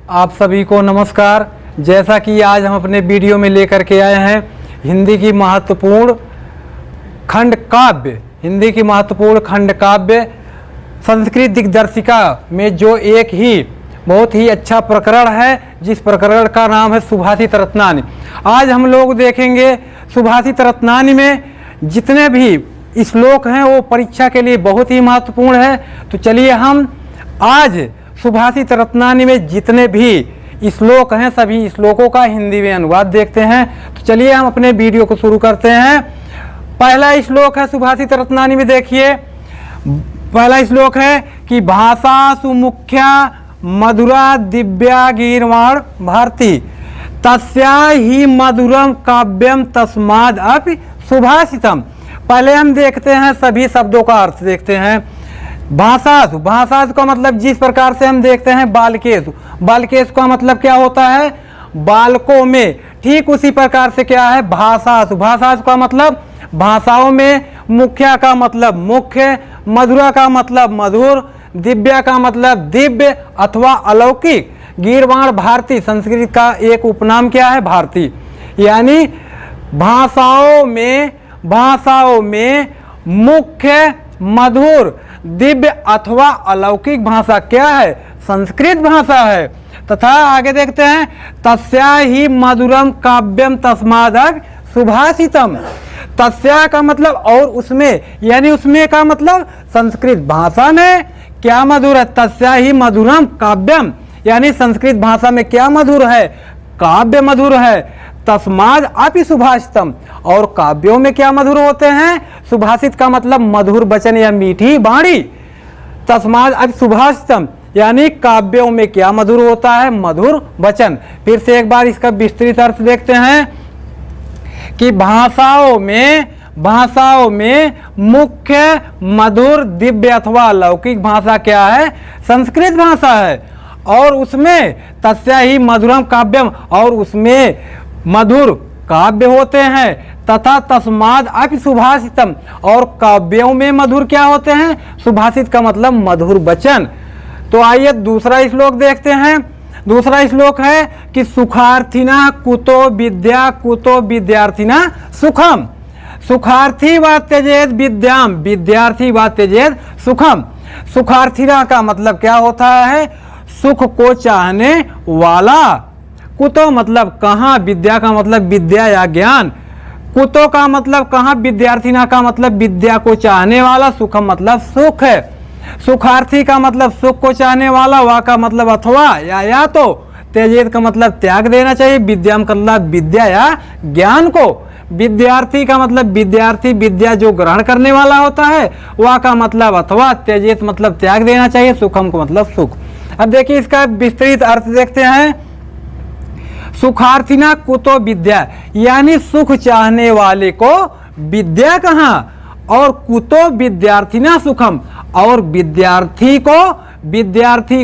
आप सभी को नमस्कार। जैसा कि आज हम अपने वीडियो में लेकर के आए हैं हिंदी की महत्वपूर्ण खंड काव्य संस्कृत दिग्दर्शिका में जो एक ही बहुत ही अच्छा प्रकरण है, जिस प्रकरण का नाम है सुभाषित रत्नानि। आज हम लोग देखेंगे सुभाषित रत्नानि में जितने भी श्लोक हैं वो परीक्षा के लिए बहुत ही महत्वपूर्ण है। तो चलिए हम आज सुभाषित रत्नानि में जितने भी श्लोक हैं सभी श्लोकों का हिंदी में अनुवाद देखते हैं। तो चलिए हम अपने वीडियो को शुरू करते हैं। पहला श्लोक है सुभाषित रत्नानि में, देखिए पहला श्लोक है कि भाषा सुमुख्या मधुरा दिव्या गीर्वाण भारती तस्या ही मधुरम काव्यम तस्माद् अपि सुभाषितम। पहले हम देखते हैं सभी शब्दों का अर्थ देखते हैं। भाषासु, भाषासु का मतलब जिस प्रकार से हम देखते हैं बालकेशु, बालकेशु का मतलब क्या होता है बालकों में, ठीक उसी प्रकार से क्या है भाषासु, भाषासु का मतलब भाषाओं में, मुख्या का मतलब मुख्य, मधुरा का मतलब मधुर, दिव्या का मतलब दिव्य अथवा अलौकिक, गीर्वाण भारती संस्कृत का एक उपनाम क्या है भारती। यानी भाषाओं में मुख्य, मधुर, दिव्य अथवा अलौकिक भाषा क्या है संस्कृत भाषा है। तथा आगे देखते हैं तस्या ही मधुरम काव्यम तस्माद् सुभाषितम। तस्या का मतलब और उसमें, यानी उसमें का मतलब संस्कृत भाषा में क्या मधुर है, तस्या ही मधुरम काव्यम, यानी संस्कृत भाषा में क्या मधुर है काव्य मधुर है, तस्माद् अपि सुभाषितम, और काव्यों में क्या मधुर होते हैं, सुभाषित का मतलब मधुर वचन या मीठी वाणी, तस्माद् अपि सुभाषितम यानी काव्यों में क्या मधुर होता है मधुर वचन। फिर से एक बार इसका विस्तृत अर्थ देखते हैं कि भाषाओं में मुख्य, मधुर, दिव्य अथवा अलौकिक भाषा क्या है संस्कृत भाषा है, और उसमें तस्या ही मधुरम काव्यम, और उसमें मधुर काव्य होते हैं, तथा तस्माद् अपि सुभाषितम, और काव्यों में मधुर क्या होते हैं सुभाषित का मतलब मधुर वचन। तो आइए दूसरा श्लोक देखते हैं। दूसरा श्लोक है कि सुखार्थिना कुतो विद्या कुतो विद्यार्थिना सुखम। सुखार्थी वा त्यजेत विद्याम विद्यार्थी वा त्यजेत सुखम। सुखार्थिना का मतलब क्या होता है सुख को चाहने वाला, कुतो मतलब कहाँ, विद्या का मतलब विद्या या ज्ञान, कुतो का मतलब कहाँ, विद्यार्थिना का मतलब विद्या को चाहने वाला, सुखम मतलब सुख है। सुखार्थी का मतलब सुख को चाहने वाला, वा का मतलब अथवा या तो, त्यजेत का मतलब त्याग देना चाहिए, विद्याम का मतलब विद्या या ज्ञान को, विद्यार्थी का मतलब विद्यार्थी विद्या जो ग्रहण करने वाला होता है, वा का मतलब अथवा, त्यजेत मतलब त्याग देना चाहिए, सुखम का मतलब सुख। अब देखिए इसका विस्तृत अर्थ देखते हैं। सुखार्थिना कुतो विद्या, यानी सुख चाहने वाले को विद्या कहाँ, और कुतो विद्यार्थिना सुखम, और विद्यार्थी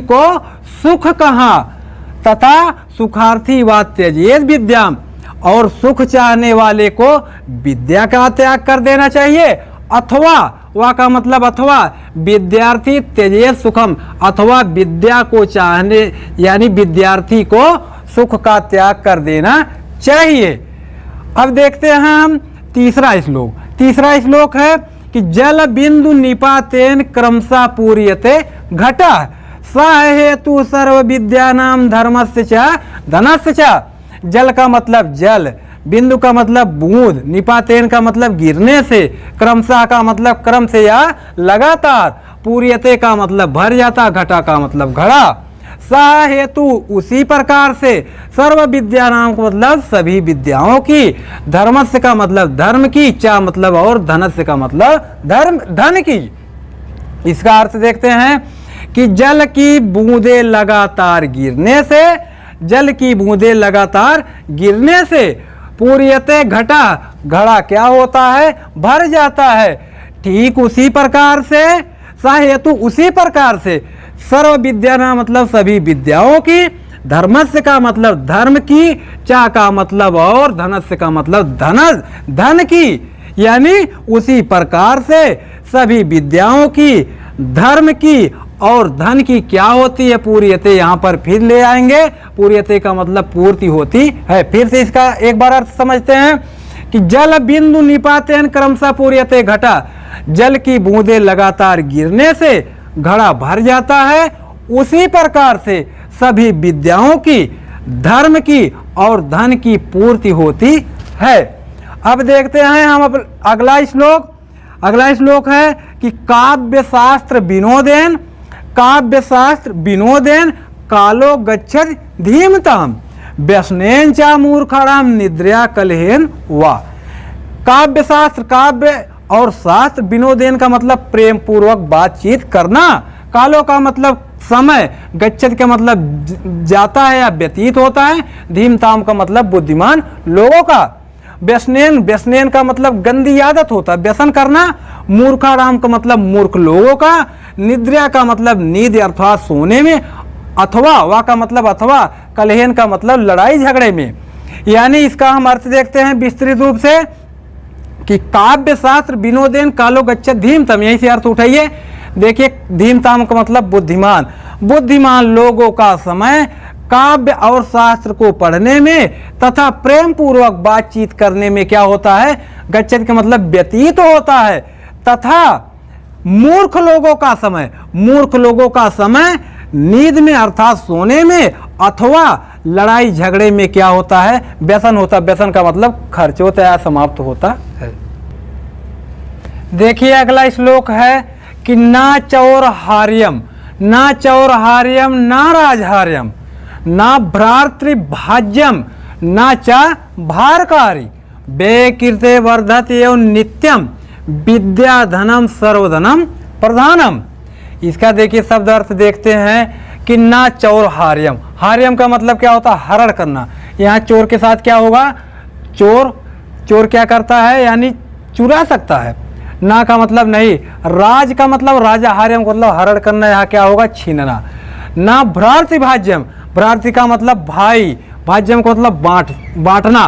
को सुख कहाँ, तथा सुखार्थी वा त्यजेत विद्याम, और सुख चाहने वाले को विद्या का त्याग कर देना चाहिए, अथवा वा का मतलब अथवा, विद्यार्थी त्यजेत सुखम, अथवा विद्या को चाहने यानी विद्यार्थी को सुख का त्याग कर देना चाहिए। अब देखते हैं हम तीसरा श्लोक। तीसरा श्लोक है कि जल बिंदु निपातेन क्रमशः पूर्यते घटा स हेतु सर्व विद्यानाम धर्मस्य च धनस्य च। जल का मतलब जल, बिंदु का मतलब बूंद, निपातेन का मतलब गिरने से, क्रमशः का मतलब क्रम से या लगातार, पूर्यते का मतलब भर जाता, घटा का मतलब घड़ा, सा हेतु उसी प्रकार से, सर्व विद्या नाम का मतलब सभी विद्याओं की, धर्मस्य का मतलब धर्म की, चा मतलब और, धनस्य का मतलब धन की। इसका अर्थ देखते हैं कि जल की बूंदे लगातार गिरने से, जल की बूंदे लगातार गिरने से, पूर्यते घटा, घड़ा क्या होता है भर जाता है, ठीक उसी प्रकार से, सा हेतु उसी प्रकार से, सर्व विद्या ना मतलब सभी विद्याओं की, धर्मस्य का मतलब धर्म की, चा का मतलब और, धनस्य का मतलब धन की, यानी उसी प्रकार से सभी विद्याओं की, धर्म की और धन की क्या होती है पूर्यते, यहाँ पर फिर ले आएंगे। पूर्यते का मतलब पूर्ति होती है। फिर से इसका एक बार अर्थ समझते हैं कि जल बिंदु निपातेन क्रमशः पूर्यते घटा, जल की बूंदें लगातार गिरने से घड़ा भर जाता है, उसी प्रकार से सभी विद्याओं की, धर्म की और धन की पूर्ति होती है। अब देखते हैं हम अगला श्लोक। अगला श्लोक है कि काव्य शास्त्र विनोदेन, काव्य शास्त्र विनोदेन कालो गच्छति धीमताम, व्यसनेन चा मूर्खाणाम निद्रया कलहेन वा। काव्य शास्त्र, काव्य और शास्त्र, विनोदेन का मतलब प्रेम पूर्वक बातचीत करना, कालो का मतलब समय, गच्छत का मतलब जाता है या व्यतीत होता है, धीमताम का मतलब बुद्धिमान लोगों का, व्यसनेन, व्यसनेन का मतलब गंदी आदत होता है, व्यसन करना, मूर्खाणाम का मतलब मूर्ख लोगों का, निद्रा का मतलब नींद अर्थात सोने में, अथवा वा का मतलब अथवा, कलहेन का मतलब लड़ाई झगड़े में। यानी इसका हम अर्थ देखते हैं विस्तृत रूप से कि काव्य शास्त्र विनोदेन कालो गच्छत धीमतम, यहीं से अर्थ उठाइए। देखिए धीमताम का मतलब बुद्धिमान, बुद्धिमान लोगों का समय काव्य और शास्त्र को पढ़ने में तथा प्रेम पूर्वक बातचीत करने में क्या होता है, गच्छत का मतलब व्यतीत होता है, तथा मूर्ख लोगों का समय, मूर्ख लोगों का समय नींद में अर्थात सोने में अथवा लड़ाई झगड़े में क्या होता है, व्यसन होता है। व्यसन का मतलब खर्च होता है, समाप्त होता है। देखिए अगला श्लोक है कि ना चौरहार्यम, ना चौरहार्यम ना राजहार्यम ना भ्रातृभाज्यम ना चा भारकारी, बे कीर्ते वर्धत एवं नित्यम विद्या धनम सर्वधनम प्रधानम। इसका देखिए शब्द अर्थ देखते हैं कि ना चोर हार्यम, हार्यम का मतलब क्या होता है, हरण करना। यहाँ चोर के साथ क्या होगा, चोर, चोर क्या करता है यानी चुरा सकता है। ना का मतलब नहीं, राज का मतलब राजा, हार्यम का मतलब हरण करना, यहाँ क्या होगा, छीनना। ना भ्रातृ भाज्यम, भ्रातृ का मतलब भाई, भाज्यम का मतलब बांटना।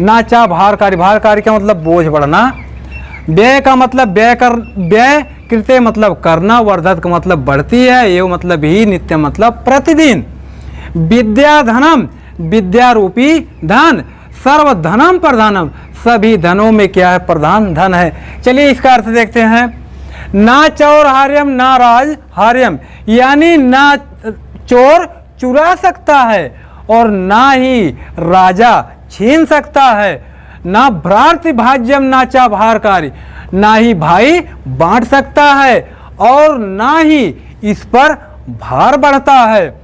ना चा भारकारी, भारकारी का मतलब बोझ बढ़ना। व्यय का मतलब व्यय कृत्य मतलब करना, वर्धत का मतलब बढ़ती है, एवं मतलब ही, नित्य मतलब प्रतिदिन। विद्या धनम, विद्या रूपी धन, सर्व धनम प्रधानम, सभी धनों में क्या है, प्रधान धन है। चलिए इसका अर्थ देखते हैं। ना चोर हार्यम ना राज हार्यम, यानी ना चोर चुरा सकता है और ना ही राजा छीन सकता है। ना भ्रातृ भाज्यम ना चा भारकारी, ना ही भाई बांट सकता है और ना ही इस पर भार बढ़ता है।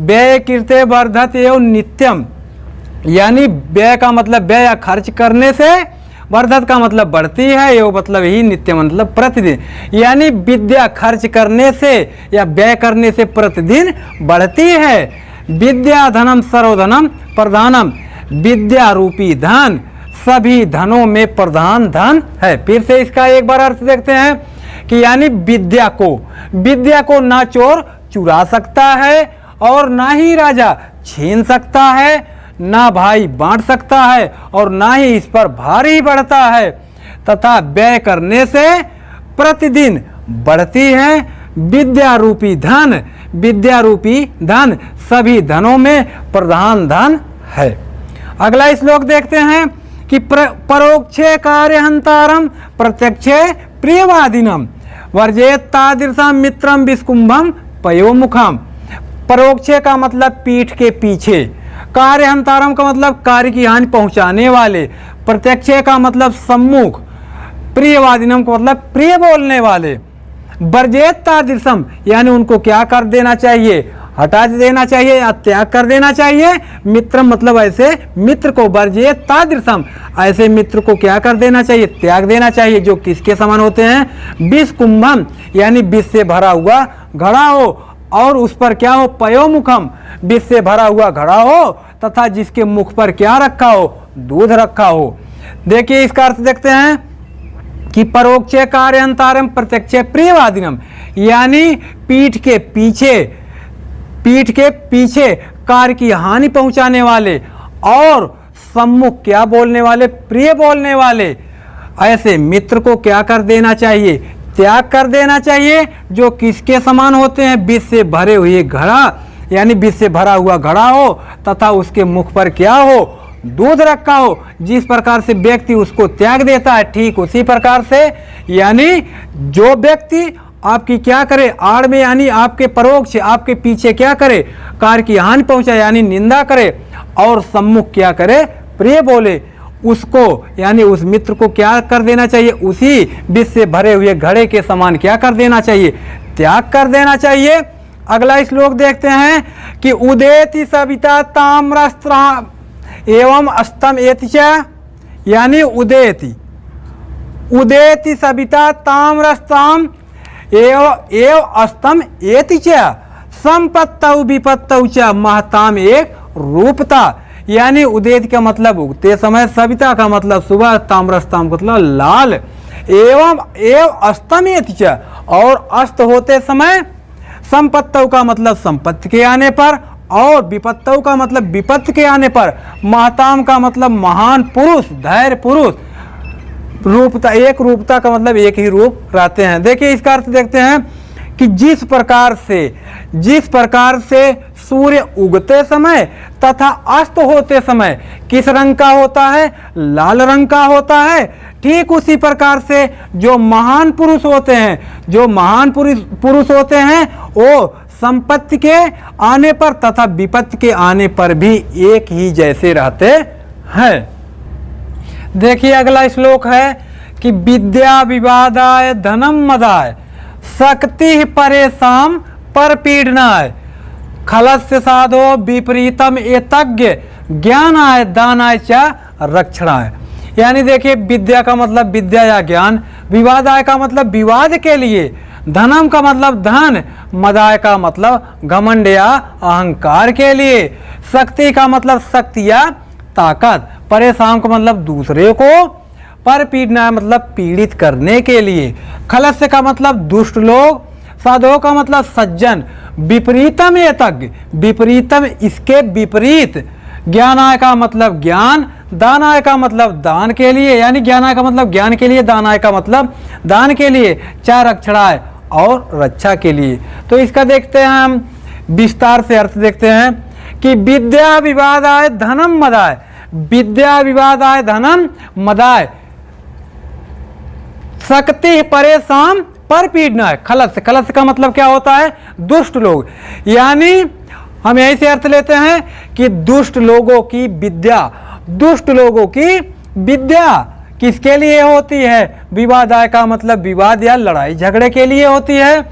व्यय कीर्ते वर्धत एवं नित्यम, यानी व्यय का मतलब व्यय या खर्च करने से, वर्धत का मतलब बढ़ती है, एवं मतलब ही, नित्य मतलब प्रतिदिन। यानी विद्या खर्च करने से या व्यय करने से प्रतिदिन बढ़ती है। विद्या धनम सर्वधनम प्रधानम, विद्या रूपी धन सभी धनों में प्रधान धन है। फिर से इसका एक बार अर्थ देखते हैं कि यानी विद्या को ना चोर चुरा सकता है और ना ही राजा छीन सकता है, ना भाई बांट सकता है और ना ही इस पर भार ही बढ़ता है, तथा व्यय करने से प्रतिदिन बढ़ती है। विद्या रूपी धन, विद्या रूपी धन सभी धनों में प्रधान धन है। अगला श्लोक देखते हैं कि परोक्षे कार्यहंतारम प्रत्यक्षे प्रियवादिनम वर्जेत तादृशम मित्रम विस्कुंभम पयोमुखम। परोक्षे का मतलब पीठ के पीछे, कार्यहंतारम का मतलब कार्य की हानि पहुंचाने वाले, प्रत्यक्षे का मतलब सम्मुख, प्रियवादिनम का मतलब प्रिय बोलने वाले। वर्जेत तादृशम यानी उनको क्या कर देना चाहिए, हटा देना चाहिए या त्याग कर देना चाहिए। मित्रम मतलब ऐसे मित्र को, वर्जेत तादृशम ऐसे मित्र को क्या कर देना चाहिए, त्याग देना चाहिए, जो किसके समान होते हैं, विष कुंभम यानी विष से भरा हुआ घड़ा हो और उस पर क्या हो, पयोमुखम विष से भरा हुआ घड़ा हो तथा जिसके मुख पर क्या रखा हो, दूध रखा हो। देखिए इसका अर्थ देखते हैं कि परोक्षे कार्यहंतारम प्रत्यक्षे प्रियवादिनम, यानी पीठ के पीछे कार्य की हानि पहुंचाने वाले और सम्मुख क्या बोलने वाले, प्रिय बोलने वाले, ऐसे मित्र को क्या कर देना चाहिए, त्याग कर देना चाहिए, जो किसके समान होते हैं, विष से भरे हुए घड़ा, यानी विष से भरा हुआ घड़ा हो तथा उसके मुख पर क्या हो, दूध रखा हो। जिस प्रकार से व्यक्ति उसको त्याग देता है, ठीक उसी प्रकार से यानी जो व्यक्ति आपकी क्या करे, आड़ में यानी आपके परोक्ष, आपके पीछे क्या करे, कार्य की हानि पहुंचाए यानी निंदा करे, और सम्मुख क्या करे, प्रिय बोले, उसको यानी उस मित्र को क्या कर देना चाहिए, उसी विष से भरे हुए घड़े के समान क्या कर देना चाहिए, त्याग कर देना चाहिए। अगला श्लोक देखते हैं कि उदेति सविता ताम्रस्त्र एवं अस्तम एति च, यानी उदेति सविता ताम्रस्ताम एव अस्तम एति च संपत्तौ विपत्तौ च महताम एक रूपता। यानी उदेत का मतलब उगते समय, सविता का मतलब सुबह, ताम्रस्ताम का मतलब लाल, एव अस्तम एति च और अस्त होते समय, संपत्तौ का मतलब संपत्ति के आने पर, और विपत्तौ का मतलब विपत्ति के आने पर, महताम का मतलब महान पुरुष, धैर्य पुरुष, रूपता, एक रूपता का मतलब एक ही रूप रहते हैं। देखिए इसका अर्थ देखते हैं कि जिस प्रकार से सूर्य उगते समय तथा अस्त होते समय किस रंग का होता है, लाल रंग का होता है, ठीक उसी प्रकार से जो महान पुरुष होते हैं वो संपत्ति के आने पर तथा विपत्ति के आने पर भी एक ही जैसे रहते हैं। देखिए अगला श्लोक है कि विद्या विवादाय धनम मदाय शक्ति परेशान पर पीड़नाय खलस्य साधो विपरीतम एतज्ञ ज्ञानाय दानाय च रक्षणाय। यानी देखिए विद्या का मतलब विद्या या ज्ञान, विवादाय का मतलब विवाद के लिए, धनम का मतलब धन, मदाय का मतलब घमंड या अहंकार के लिए, शक्ति का मतलब शक्ति या ताकत, परेशान का मतलब दूसरे को, पर पीड़ना मतलब पीड़ित करने के लिए, खलस्य का मतलब दुष्ट लोग, साधो का मतलब सज्जन, विपरीतम एतज्ञ विपरीतम इसके विपरीत, ज्ञानाय का मतलब ज्ञान, दानाय का मतलब दान के लिए, यानी ज्ञानाय का मतलब ज्ञान के लिए, दानाय का मतलब दान के लिए, चार रक्षणाय और रक्षा के लिए। तो इसका देखते हैं हम विस्तार से अर्थ देखते हैं कि विद्या विवादाय धनम मदाय, विद्या विवादाय धनम मदाय शक्ति परेशान पर पीड़नाय खलस्य, खलस्य का मतलब क्या होता है, दुष्ट लोग। यानी हम यही से अर्थ लेते हैं कि दुष्ट लोगों की विद्या किसके लिए होती है, विवादाय का मतलब विवाद या लड़ाई झगड़े के लिए होती है,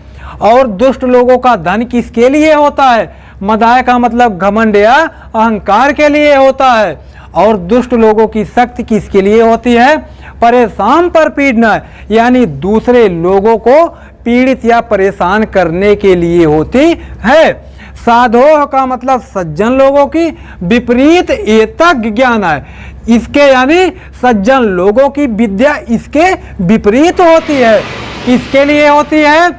और दुष्ट लोगों का धन किसके लिए होता है, मदाय का मतलब घमंड या अहंकार के लिए होता है, और दुष्ट लोगों की शक्ति किसके लिए होती है, परेशान पर पीड़ना, यानी दूसरे लोगों को पीड़ित या परेशान करने के लिए होती है। साधो का मतलब सज्जन लोगों की, विपरीत एतज्ञ ज्ञान है, इसके यानी सज्जन लोगों की विद्या इसके विपरीत होती है। किसके लिए होती है,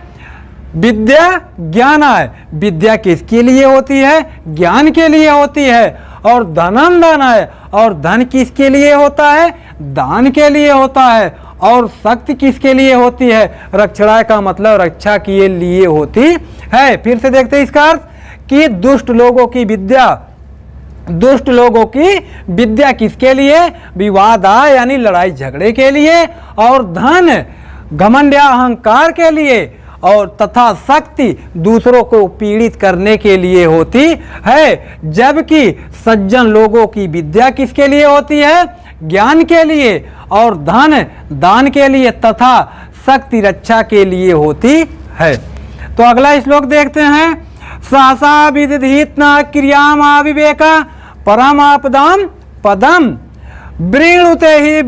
विद्या ज्ञान है, विद्या किसके लिए होती है, ज्ञान के लिए होती है। और धनम दान है, और धन किसके लिए होता है, दान के लिए होता है। और शक्ति किसके लिए होती है, रक्षणाय का मतलब रक्षा के लिए होती है। फिर से देखते हैं इसका अर्थ कि दुष्ट लोगों की विद्या किसके लिए, विवादा यानी लड़ाई झगड़े के लिए, और धन घमंड या अहंकार के लिए, और तथा शक्ति दूसरों को पीड़ित करने के लिए होती है। जबकि सज्जन लोगों की विद्या किसके लिए होती है, ज्ञान के लिए, और धन दान के लिए तथा शक्ति रक्षा के लिए होती है। तो अगला श्लोक देखते हैं, सहसा विदिहितना क्रियामा विवेका परमापदाम पदम वृणुते ही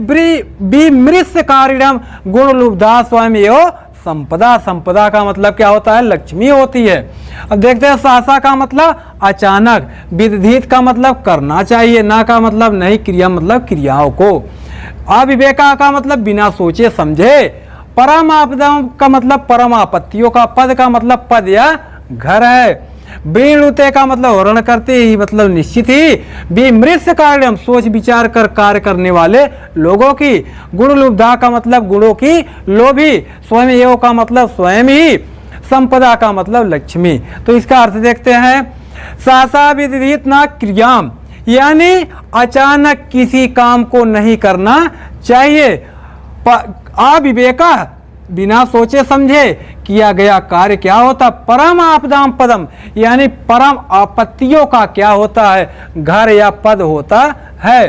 विमृष्यकारिणम गुणलुब्धा स्वयं एव संपदा। संपदा का मतलब क्या होता है, लक्ष्मी होती है। अब देखते हैं सहसा का मतलब अचानक, विदित का मतलब करना चाहिए, ना का मतलब नहीं, क्रिया मतलब क्रियाओं को, अविवेका का मतलब बिना सोचे समझे, परम आपदा का मतलब परम आपत्तियों का, पद का मतलब पद या घर है, वृणुते का मतलब वर्ण करते ही, मतलब निश्चित ही। विमृश्य कार्यम सोच विचार कर कार्य करने वाले लोगों की। गुण लुब्धा का मतलब गुणों की लोभी। स्वयं एव का मतलब स्वयं ही। संपदा का मतलब लक्ष्मी। तो इसका अर्थ देखते हैं, सहसा विदित न क्रियाम, यानी अचानक किसी काम को नहीं करना चाहिए। अविवेका, बिना सोचे समझे किया गया कार्य क्या होता। परम आपदाम पदम, यानी परम आपत्तियों का क्या होता है, घर या पद होता है।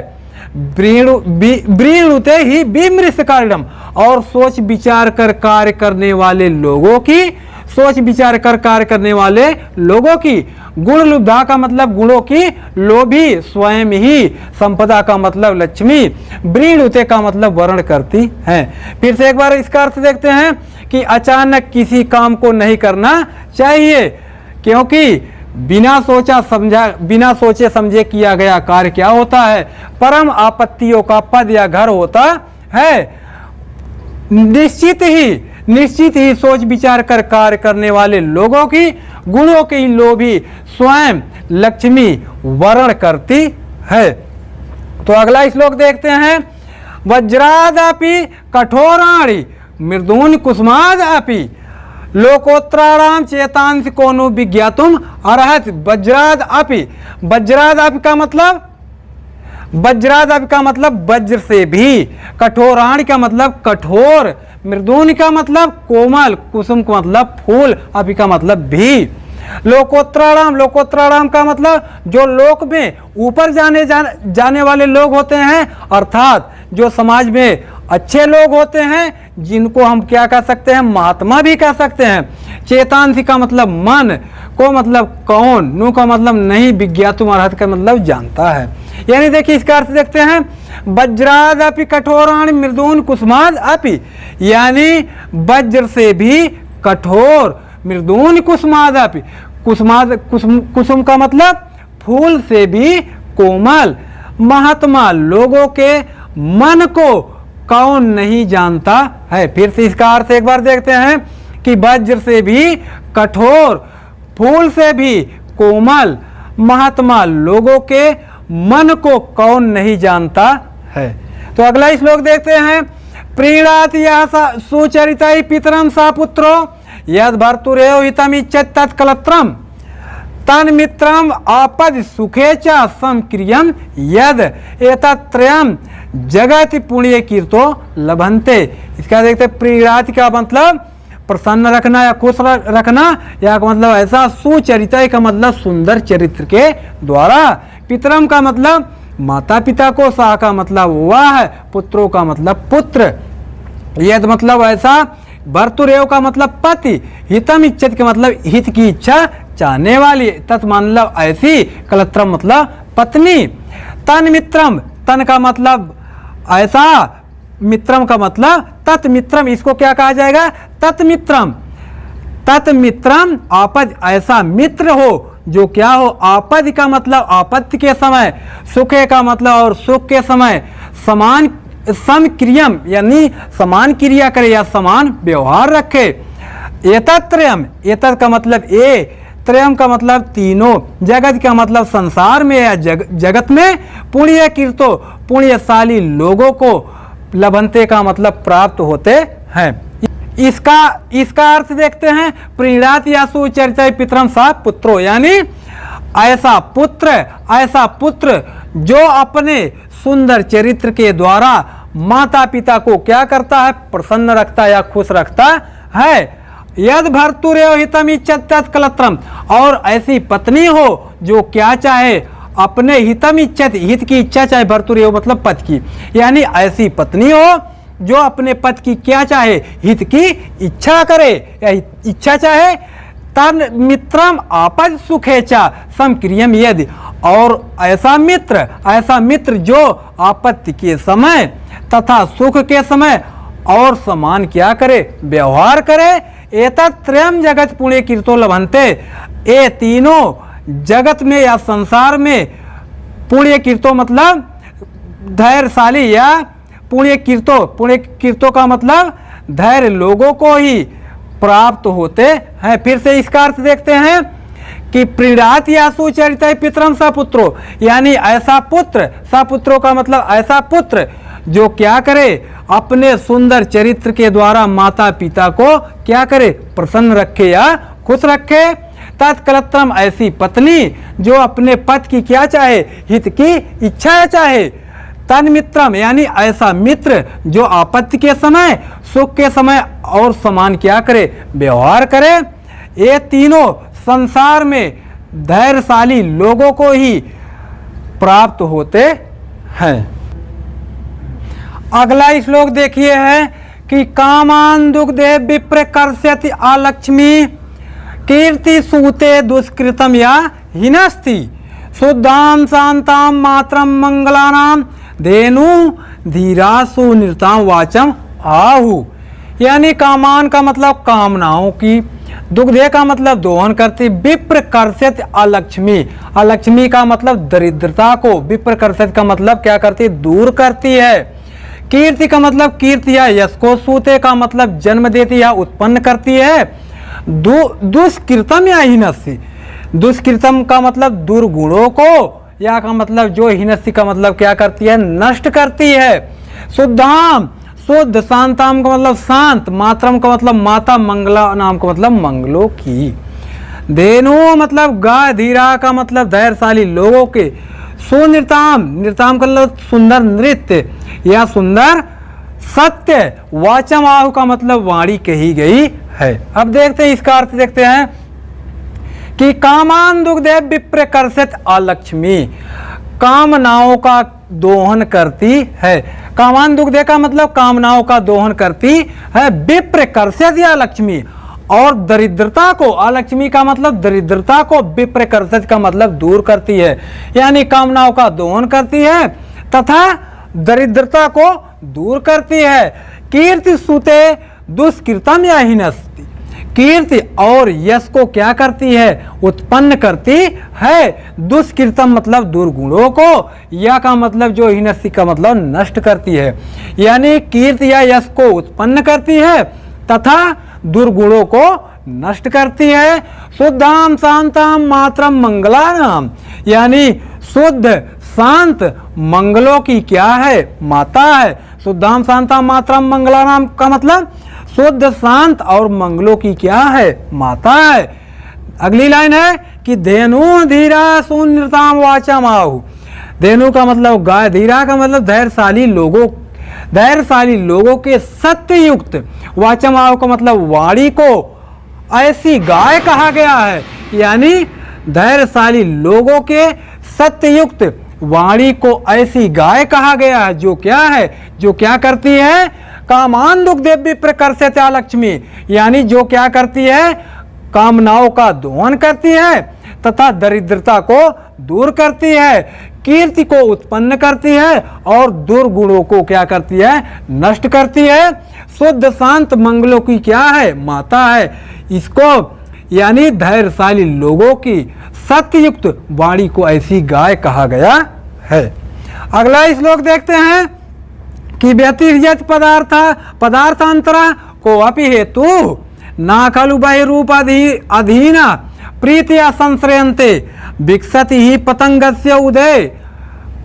वृणुते ही विमृश्य कार्यम, और सोच विचार कर कार्य करने वाले लोगों की, सोच विचार कर कार्य करने वाले लोगों की। गुण लुब्धा का मतलब गुणों की लोभी, स्वयं ही। संपदा का मतलब लक्ष्मी। वृणुते का मतलब वर्ण करती है। फिर से एक बार इसका अर्थ देखते हैं कि अचानक किसी काम को नहीं करना चाहिए, क्योंकि बिना सोचे समझे किया गया कार्य क्या होता है, परम आपत्तियों का पद या घर होता है। निश्चित ही सोच विचार कर कार्य करने वाले लोगों की गुणों की लोभी स्वयं लक्ष्मी वर्ण करती है। तो अगला श्लोक देखते हैं, वज्रादपि कठोराणि मृदून कुसुमादपि लोकोत्राणाम चेतांश कोनो विज्ञातुम अर्हत। वज्रादपि का मतलब वज्र से भी। कठोराणि का मतलब कठोर। मृदून का मतलब कोमल। कुसुम का मतलब फूल। अभी का मतलब भी। लोकोत्राणाम का मतलब जो लोक में ऊपर जाने वाले लोग होते हैं, अर्थात जो समाज में अच्छे लोग होते हैं, जिनको हम क्या कह सकते हैं, महात्मा भी कह सकते हैं। चेतांसी का मतलब मन, को मतलब कौन, नु का मतलब नहीं, विज्ञातुम अर्हत का मतलब जानता है। यानी देखिए इसका अर्थ देखते हैं, वज्राद अपि कठोराणि मृदून कुसुमाद अपि, यानी वज्र से भी कठोर, मृदून कुसुमाद अपि, कुसुम का मतलब फूल से भी कोमल। महात्मा लोगों के मन को कौन नहीं जानता है। फिर से इसका अर्थ एक बार देखते हैं कि वज्र से भी कठोर, फूल से भी कोमल, महात्मा लोगों के मन को कौन नहीं जानता है। तो अगला श्लोक देखते हैं, प्रीणात यह सुचरित पितरम सा पुत्रो यद भर्तुरेव हितमिच्छत तत्कलत्रम तन मित्रम आपद सुखे च समक्रियम यद एतत्रयम जगत पुण्य कीर्तो लभन्ते। इसका देखते हैं, प्रीणात का मतलब प्रसन्न रखना या खुश रखना, या का मतलब ऐसा सुचरित का मतलब सुंदर चरित्र के द्वारा। पितरम का मतलब माता पिता को, सा का मतलब वह है, पुत्रों का मतलब पुत्र, यद मतलब ऐसा, भर्तुरेव का मतलब पति, हितम इच्छत का मतलब हित की इच्छा चाहने वाली, तत् मतलब ऐसी, कलत्रम मतलब पत्नी। तन मित्रम, तन का मतलब ऐसा, मित्रम का मतलब तत्मित्रम, इसको क्या कहा जाएगा, तत्मित्रम। तत्मित्रम आपद, ऐसा मित्र हो जो क्या हो, आपद का मतलब आपत्ति के समय, सुखे का मतलब और सुख के समय समान समक्रियम, यानी समान क्रिया करे या समान व्यवहार रखे। एतत्रयम, एतत् का मतलब ए, त्रयम का मतलब तीनों, जगत का मतलब संसार में या जगत में, पुण्य कीर्तो पुण्यशाली लोगों को, लभन्ते का मतलब प्राप्त होते हैं। इसका अर्थ देखते हैं, प्रीणात या सुचरित पितरम सा पुत्रो, यानी ऐसा पुत्र जो अपने सुंदर चरित्र के द्वारा माता पिता को क्या करता है, प्रसन्न रखता है या खुश रखता है। यद भर्तुरेव हितम इच्छत तत्कलत्रम, और ऐसी पत्नी हो जो क्या चाहे, अपने हितम इच्छत, हित की इच्छा चाहे, भर्तुरेव मतलब पति की, यानी ऐसी पत्नी हो जो अपने पति की क्या चाहे, हित की इच्छा करे या इच्छा चाहे। तन मित्रम आपद सुखेचा समक्रियम यदि, और ऐसा मित्र जो आपत्ति के समय तथा सुख के समय और समान क्या करे, व्यवहार करे। एतत्रयम जगत पुण्य कीर्तो लभन्ते, ये तीनों जगत में या संसार में, पुण्य कीर्तो मतलब धैर्यशाली या पुण्य कीर्तो का मतलब धैर्य लोगों को ही प्राप्त होते हैं। फिर से इसका अर्थ देखते हैं कि प्रीणात या सुचरित पितरम सपुत्रो, यानी ऐसा पुत्र, सपुत्रों का मतलब ऐसा पुत्र जो क्या करे, अपने सुंदर चरित्र के द्वारा माता पिता को क्या करे, प्रसन्न रखे या खुश रखे। तत्कलत्रम, ऐसी पत्नी जो अपने पति की क्या चाहे, हित की इच्छा चाहे। तन मित्रम, यानी ऐसा मित्र जो आपत्ति के समय, सुख के समय और समान क्या करे, व्यवहार करे। ये तीनों संसार में धैर्यशाली लोगों को ही प्राप्त होते हैं। अगला श्लोक देखिए है कि कामान दुग्धे विप्र कर्ष्यति आलक्ष्मी कीर्ति सूते दुष्कृतम या हिनस्ति शुद्धाम शांताम मात्रम मंगलानाम धेनु धीरासु नृताम वाचम आहु। यानी कामान का मतलब कामनाओं की, दुग्धे का मतलब दोहन करती, विप्र कर्षित अलक्ष्मी, अलक्ष्मी का मतलब दरिद्रता को, विप्र कर्षित का मतलब क्या करती, दूर करती है। कीर्ति का मतलब कीर्ति या यश को, सूते का मतलब जन्म देती या उत्पन्न करती है। दुष्कृतम या हिनस्सी, दुष्कृतम का मतलब दुर्गुणों को, या का मतलब जो हिनस्सी का मतलब क्या करती है, नष्ट करती है। शुद्धाम, शुद्ध, शांताम का मतलब शांत, मातरम का मतलब माता, मंगला नाम का मतलब मंगलों की। धेनु मतलब गाय, धीरा का मतलब धैर्यशाली लोगों के। सुनृताम, नृताम का मतलब सुंदर नृत्य या सुंदर सत्य। वाचम आहु का मतलब वाणी कही गई है। अब देखते हैं इसका अर्थ, देखते हैं कि कामान दुग्धे विप्र कर्षित अलक्ष्मी, कामनाओं का दोहन करती है। कामान दुग्धे का मतलब कामनाओं का दोहन करती है। विप्र कर्षित या लक्ष्मी, और दरिद्रता को, अलक्ष्मी का मतलब दरिद्रता को, विप्र कर्षित का मतलब दूर करती है। यानी कामनाओं का दोहन करती है तथा दरिद्रता को दूर करती है। कीर्ति सुते दुष्कृतम या हिनस्ति, कीर्ति और यश को क्या करती है, उत्पन्न करती है। दुष्कृतम मतलब दुर्गुणों को, या का मतलब जो हिनस्ति का मतलब नष्ट करती है। यानी कीर्ति या यश को उत्पन्न करती है तथा दुर्गुणों को नष्ट करती है। शुद्धाम शांताम मात्रम मंगलानाम, यानी शुद्ध शांत मंगलों की क्या है, माता है। शुद्धाम शांताम मात्रम मंगलानाम का मतलब शुद्ध शांत और मंगलों की क्या है, माता है। अगली लाइन है कि धेनु धीरा सुनृताम वाचम आहु। धेनु का मतलब गाय, धीरा का मतलब धैर्यशाली लोगों, धैर्यशाली लोगों के सत्ययुक्त। वाचम आहु का मतलब वाणी को ऐसी गाय कहा गया है। यानी धैर्यशाली लोगों के सत्ययुक्त वाणी को ऐसी गाय कहा गया है जो क्या है, जो क्या करती है, कामान दुग्धे विप्र कर्षित लक्ष्मी, यानी जो क्या करती है, कामनाओं का दोहन करती है तथा दरिद्रता को दूर करती है। कीर्ति को उत्पन्न करती है और दुर्गुणों को क्या करती है, नष्ट करती है। शुद्ध शांत मंगलों की क्या है, माता है। इसको यानी धैर्यशाली लोगों की सत्ययुक्त वाणी को ऐसी गाय कहा गया है। अगला श्लोक देखते हैं कि व्यतिरिक्त पदार्थांतरा को अपि हेतु ना खलु बहिरूप अधीना प्रीतिया संश्रयन्ते विकसति ही पतंगस्य उदय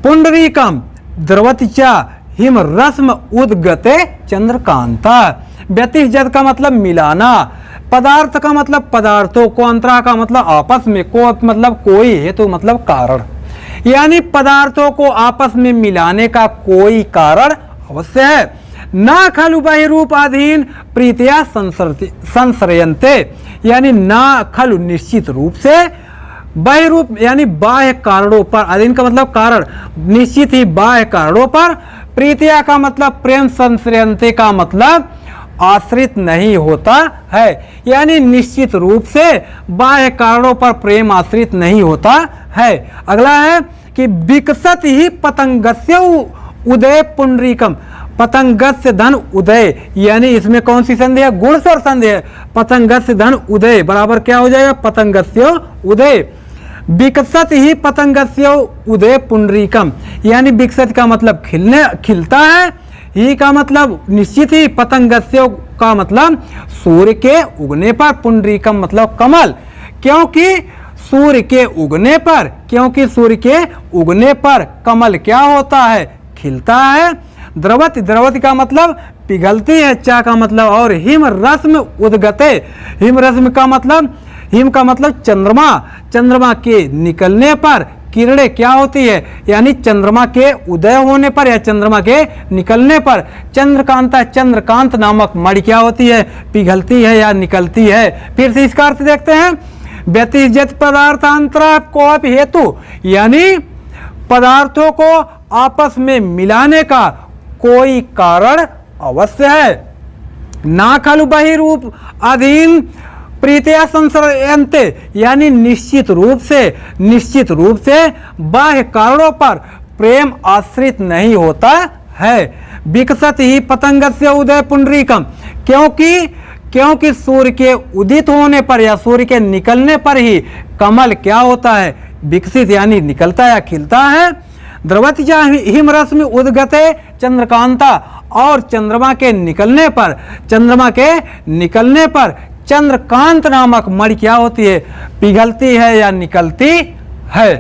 पुंडरीकम द्रवति च हिम रश्म उद्गते चंद्रकांता। व्यतिरिक्त का मतलब मिलाना, पदार्थ का मतलब पदार्थों को, अंतरा का मतलब आपस में, को मतलब कोई, हेतु मतलब कारण। यानी पदार्थों को आपस में मिलाने का कोई कारण अवश्य है। ना खलु बहिरूप अधीन प्रीतिया संश्रयन्ते, यानी ना खलु निश्चित रूप से, बहिरूप यानी बाह्य कारणों पर, अधीन का मतलब कारण, निश्चित ही बाह्य कारणों पर, प्रीतिया का मतलब प्रेम, संश्रयन्ते का मतलब आश्रित नहीं होता है। यानी निश्चित रूप से बाह्य कारणों पर प्रेम आश्रित नहीं होता है। अगला है कि विकसत ही पतंगस्य उदय पुंडरीकम, पतंगस्य धन उदय, यानी इसमें कौन सी संधि है, गुण स्वर संधि है। पतंगस्य धन उदय बराबर क्या हो जाएगा, पतंगस्य उदय। विकसत ही पतंगस्य उदय पुंडरीकम, यानी विकसत का मतलब खिलने, खिलता है। ही का मतलब निश्चित ही, पतंगस्य का मतलब सूर्य के उगने पर, पुंडरीकम मतलब कमल। क्योंकि सूर्य के उगने पर, क्योंकि सूर्य के उगने पर कमल क्या होता है, खिलता है। द्रवति, द्रवति का मतलब पिघलती है, चा का मतलब और हिम रश्मि उद्गते, हिम रश्मि का मतलब, हिम का मतलब चंद्रमा, चंद्रमा के निकलने पर किरणें क्या होती है, यानी चंद्रमा के उदय होने पर या चंद्रमा के निकलने पर चंद्रकांता, चंद्रकांत नामक मणि क्या होती है, पिघलती है या निकलती है। फिर से इसका अर्थ देखते हैं, व्यतिजत पदार्थांतरा कोप हेतु, यानी पदार्थों को आपस में मिलाने का कोई कारण अवश्य है। ना खलु बहिरूप अधीन प्रीतिया संसरयन्ते, यानी निश्चित रूप से बाह्य कारणों पर प्रेम आश्रित नहीं होता है। विकसत ही पतंगस्य उदय पुंडरीकम, क्योंकि सूर्य के उदित होने पर या सूर्य के निकलने पर ही कमल क्या होता है, विकसित यानी निकलता या खिलता है। द्रवति हिम रश्मि उद्गते चंद्रकांता, और चंद्रमा के निकलने पर चंद्रकांत नामक मणि क्या होती है, पिघलती है या निकलती है।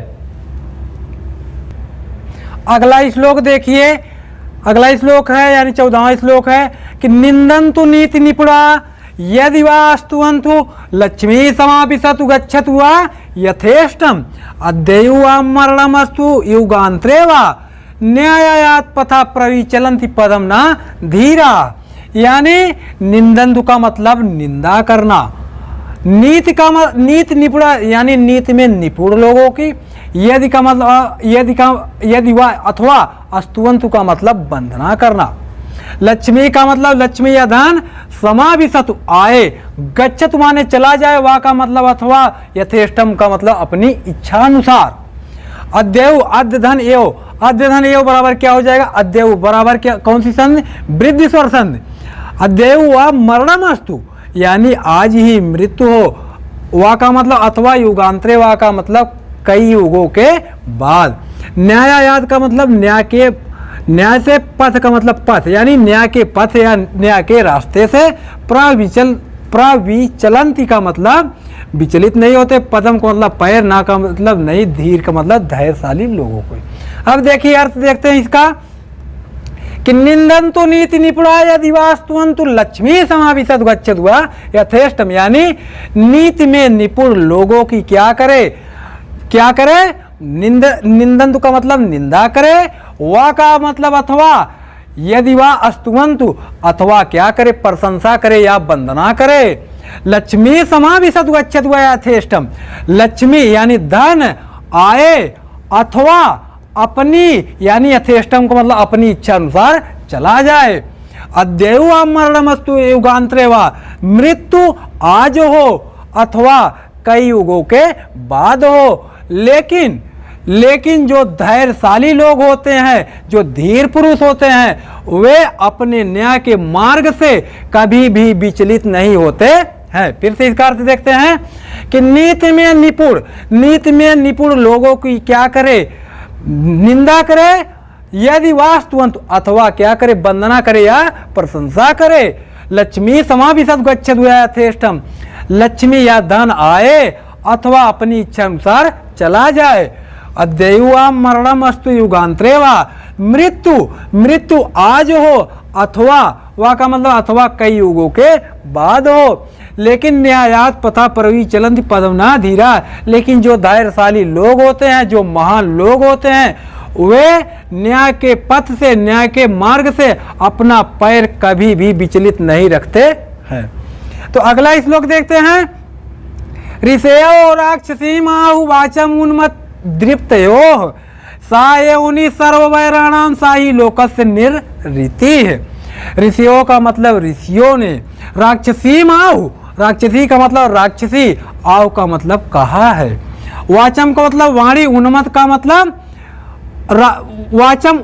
अगला श्लोक देखिए, अगला श्लोक है यानी 14वां श्लोक है कि निंदन्तु नीति निपुणा यदि वा स्तुवन्तु लक्ष्मी समापिसतु गच्छतु वा यथेष्टम अद्यु वा मरणमस्तु युगांतरे वा न्यायात पथा प्रविचलन्ति पदम ना धीरा, यानी निंदन्तु का मतलब निंदा करना, नीति निपुणा यानी नीति में निपुण लोगों की, यदि का मतलब यदि वा अथवा अस्तुवन्तु का मतलब वंदना करना, लक्ष्मी का मतलब लक्ष्मी या धन, समाविशतु आए, गच्छतु माने चला जाए, वा का मतलब अथवा, यथेष्टम का मतलब अपनी इच्छा अनुसार। अद्यु अद्य धन एव, अद्य धन एव बराबर क्या हो जाएगा, अद्यु बराबर क्या, कौन सी संधि, वृद्धि स्वर संधि। अद्यु वा मरणमस्तु, यानी आज ही मृत्यु हो, वा का मतलब अथवा युगांतरे, वा का मतलब कई युगों के बाद। न्यायायात का मतलब न्याय से, पथ का मतलब पथ, यानी न्याय के पथ या न्याय के रास्ते से। प्रविचलंती का मतलब विचलित नहीं होते, पदम का मतलब पैर, ना का मतलब नहीं, धीर का मतलब धैर्यशाली लोगों को। अब देखिए अर्थ देखते हैं इसका कि निंदन्तु नीति निपुणा यदि वा स्तुवन्तु लक्ष्मी समाविशत गच्छतु वा यथेष्टम, यानी नीति में निपुण लोगों की क्या करे, निंदन्तु का मतलब निंदा करे, वा का मतलब अथवा, यदि वा अस्तुवन्तु अथवा क्या करे, प्रशंसा करे या वंदना करे। लक्ष्मी समाविशत गच्छतु वा यथेष्टम, लक्ष्मी यानी धन आए अथवा अपनी यानी यथेष्टम का मतलब अपनी इच्छा अनुसार चला जाए। अद्यु वा मरणमस्तु युगांतरे वा, मृत्यु आज हो अथवा कई युगों के बाद हो। लेकिन जो धैर्यशाली लोग होते हैं, जो धीर पुरुष होते हैं, वे अपने न्याय के मार्ग से कभी भी विचलित नहीं होते हैं। फिर से इसका अर्थ देखते हैं कि नीति में निपुण लोगों की क्या करे, निंदा करे, यदि वास्तुवंत अथवा क्या करे, वंदना करे या प्रशंसा करे। लक्ष्मी समाविशत गच्छतु वा यथेष्टम, लक्ष्मी या धन आए अथवा अपनी इच्छा अनुसार चला जाए। अद्यु वा मरणमस्तु युगांतरे वा, मृत्यु आज हो अथवा, वा का मतलब अथवा कई युगों के बाद हो। लेकिन न्यायात पथा प्रविचलन्ति पदम ना धीरा, लेकिन जो धैर्यशाली लोग होते हैं, जो महान लोग होते हैं, वे न्याय के पथ से, न्याय के मार्ग से अपना पैर कभी भी विचलित नहीं रखते हैं। तो अगला श्लोक देखते हैं। ऋषयो राक्षसीमाहु वाचम उन्मत दृप्तयोः सा एवनी सर्ववैराणाम सा ही लोकस्य निर्ऋति है। ऋषियों का मतलब ऋषियों ने, राक्षसीमाहु, राक्षसी का मतलब राक्षसी, आव का मतलब कहा है, वाचम का मतलब वाणी, उन्मत का मतलब वाचम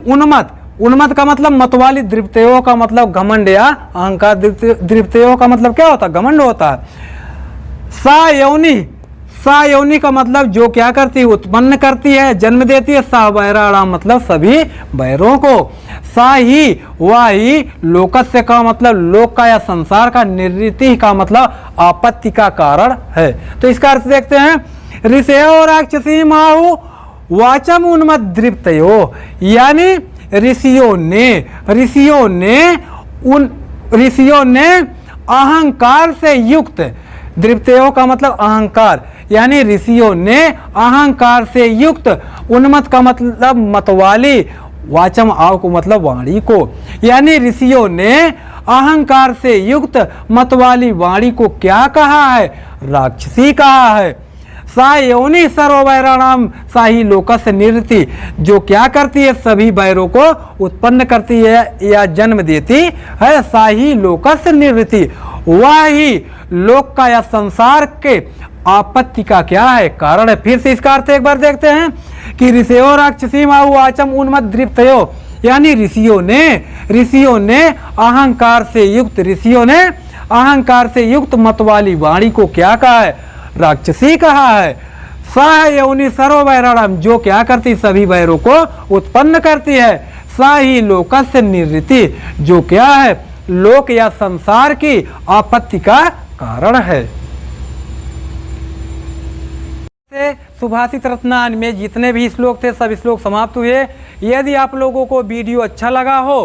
उन्मत का मतलब मतवाली, दृप्तयोः का मतलब घमंड या अहंकार, दृप्तयोः का मतलब क्या होता है, घमंड होता है। सा यौनी का मतलब जो क्या करती है, उत्पन्न करती है, जन्म देती है। सा वैराणाम मतलब सभी वैरों को। सा ही वह ही लोकस्य का मतलब लोक का या संसार का, निर्ऋति का मतलब आपत्ति का कारण है। तो इसका अर्थ देखते हैं ऋषयो राक्षसी माहु वाचम उन्मद्दृप्तयो, यानी ऋषियों ने अहंकार से युक्त, दृप्तयो का मतलब अहंकार, यानी ऋषियों ने अहंकार से युक्त, उन्मत्त का मतलब मतवाली, वाचम आव को मतलब वाणी को, यानी ऋषियों ने अहंकार से युक्त मतवाली वाणी को क्या कहा है? राक्षसी कहा है। सा योनि सर्ववैराणाम साही लोकस निरति, जो क्या करती है? सभी वैरों को उत्पन्न करती है या जन्म देती है। साही लोकस निरति, वह ही लोक का या संसार के आपत्ति का क्या है? कारण है। फिर से इसका अर्थ एक बार देखते हैं कि ऋषयो राक्षसी माहु वाचम उन्मद्दृप्तयो, यानी ऋषियों ने अहंकार से युक्त मतवाली वाणी को क्या कहा है? राक्षसी कहा है। सा योनि सर्ववैराणाम, जो क्या करती? सभी वैरों को उत्पन्न करती है। सा ही लोकस्य निवृत्ति, जो क्या है? लोक या संसार की आपत्ति का कारण है। सुभाषित रत्नान में जितने भी श्लोक थे सब श्लोक समाप्त हुए। यदि आप लोगों को वीडियो अच्छा लगा हो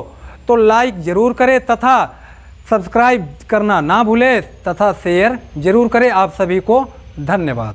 तो लाइक जरूर करें तथा सब्सक्राइब करना ना भूलें तथा शेयर जरूर करें। आप सभी को धन्यवाद।